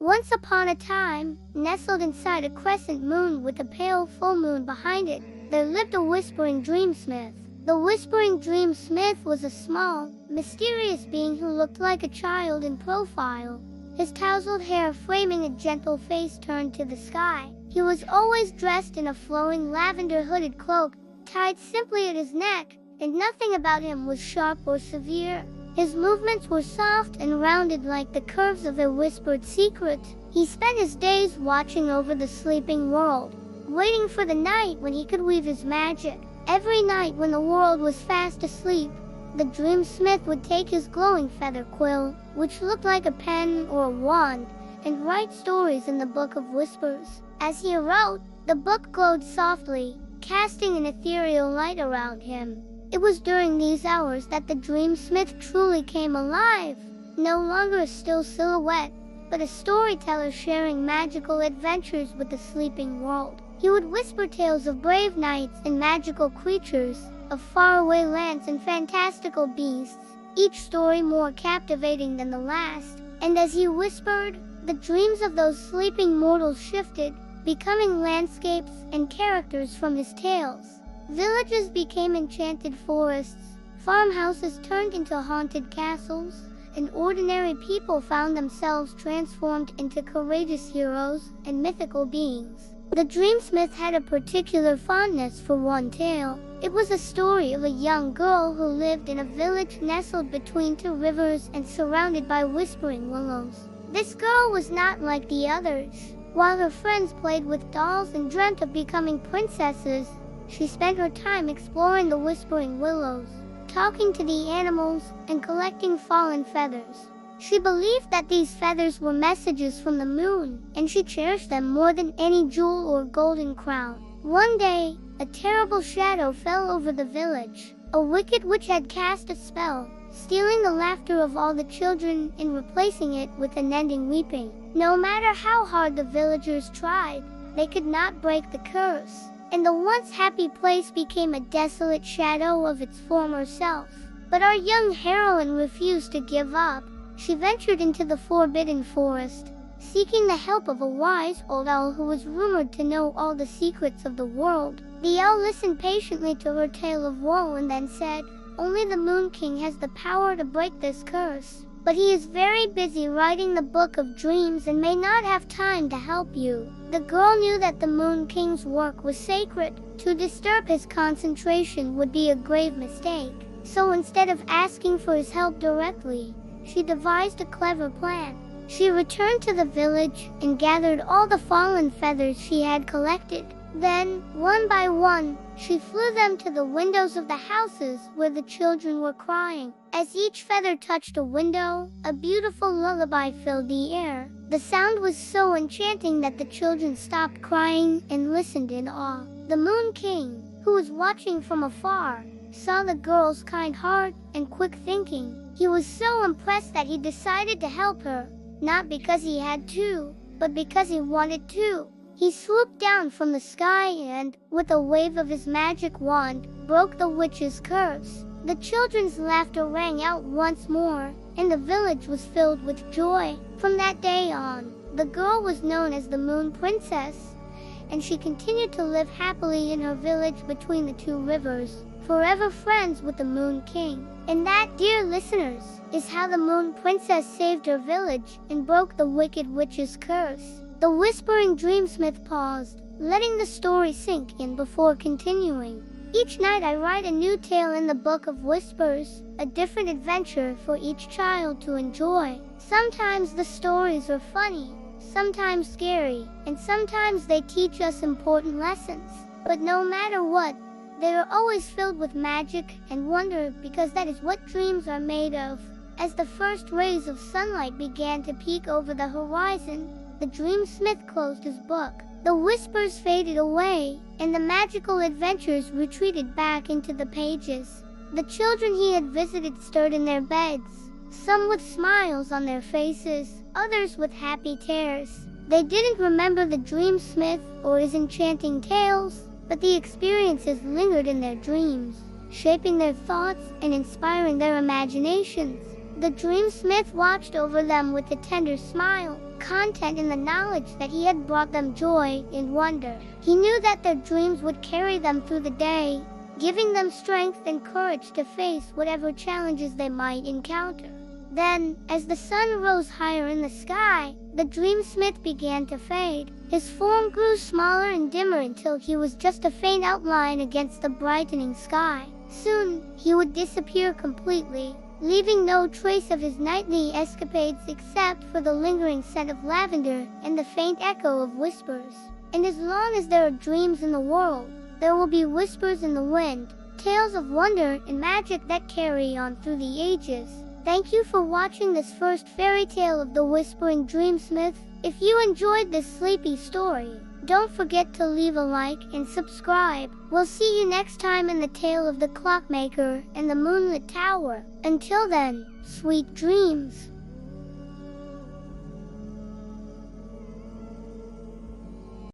Once upon a time, nestled inside a crescent moon with a pale full moon behind it, there lived a Whispering Dreamsmith. The Whispering Dreamsmith was a small, mysterious being who looked like a child in profile, his tousled hair framing a gentle face turned to the sky. He was always dressed in a flowing lavender hooded cloak, tied simply at his neck, and nothing about him was sharp or severe. His movements were soft and rounded like the curves of a whispered secret. He spent his days watching over the sleeping world, waiting for the night when he could weave his magic. Every night when the world was fast asleep, the Dreamsmith would take his glowing feather quill, which looked like a pen or a wand, and write stories in the Book of Whispers. As he wrote, the book glowed softly, casting an ethereal light around him. It was during these hours that the Dreamsmith truly came alive, no longer a still silhouette, but a storyteller sharing magical adventures with the sleeping world. He would whisper tales of brave knights and magical creatures, of faraway lands and fantastical beasts, each story more captivating than the last. And as he whispered, the dreams of those sleeping mortals shifted, becoming landscapes and characters from his tales. Villages became enchanted forests, farmhouses turned into haunted castles, and ordinary people found themselves transformed into courageous heroes and mythical beings. The Dreamsmith had a particular fondness for one tale. It was a story of a young girl who lived in a village nestled between two rivers and surrounded by whispering willows. This girl was not like the others. While her friends played with dolls and dreamt of becoming princesses, she spent her time exploring the whispering willows, talking to the animals, and collecting fallen feathers. She believed that these feathers were messages from the moon, and she cherished them more than any jewel or golden crown. One day, a terrible shadow fell over the village. A wicked witch had cast a spell, stealing the laughter of all the children and replacing it with unending weeping. No matter how hard the villagers tried, they could not break the curse, and the once happy place became a desolate shadow of its former self. But our young heroine refused to give up. She ventured into the forbidden forest, seeking the help of a wise old owl who was rumored to know all the secrets of the world. The owl listened patiently to her tale of woe and then said, "Only the Moon King has the power to break this curse, but he is very busy writing the Book of Dreams and may not have time to help you." The girl knew that the Moon King's work was sacred. To disturb his concentration would be a grave mistake. So instead of asking for his help directly, she devised a clever plan. She returned to the village and gathered all the fallen feathers she had collected. Then, one by one, she flew them to the windows of the houses where the children were crying. As each feather touched a window, a beautiful lullaby filled the air. The sound was so enchanting that the children stopped crying and listened in awe. The Moon King, who was watching from afar, saw the girl's kind heart and quick thinking. He was so impressed that he decided to help her, not because he had to, but because he wanted to. He swooped down from the sky and, with a wave of his magic wand, broke the witch's curse. The children's laughter rang out once more, and the village was filled with joy. From that day on, the girl was known as the Moon Princess, and she continued to live happily in her village between the two rivers, forever friends with the Moon King. And that, dear listeners, is how the Moon Princess saved her village and broke the wicked witch's curse. The Whispering Dreamsmith paused, letting the story sink in before continuing. Each night I write a new tale in the Book of Whispers, a different adventure for each child to enjoy. Sometimes the stories are funny, sometimes scary, and sometimes they teach us important lessons. But no matter what, they are always filled with magic and wonder, because that is what dreams are made of. As the first rays of sunlight began to peek over the horizon, the Dreamsmith closed his book. The whispers faded away, and the magical adventures retreated back into the pages. The children he had visited stirred in their beds, some with smiles on their faces, others with happy tears. They didn't remember the Dreamsmith or his enchanting tales, but the experiences lingered in their dreams, shaping their thoughts and inspiring their imaginations. The Dreamsmith watched over them with a tender smile, content in the knowledge that he had brought them joy and wonder. He knew that their dreams would carry them through the day, giving them strength and courage to face whatever challenges they might encounter. Then, as the sun rose higher in the sky, the dreamsmith began to fade. His form grew smaller and dimmer until he was just a faint outline against the brightening sky. Soon, he would disappear completely, leaving no trace of his nightly escapades except for the lingering scent of lavender and the faint echo of whispers. And as long as there are dreams in the world, there will be whispers in the wind, tales of wonder and magic that carry on through the ages. Thank you for watching this first fairy tale of the Whispering Dreamsmith. If you enjoyed this sleepy story, don't forget to leave a like and subscribe. We'll see you next time in the tale of the clockmaker and the moonlit tower. Until then, sweet dreams.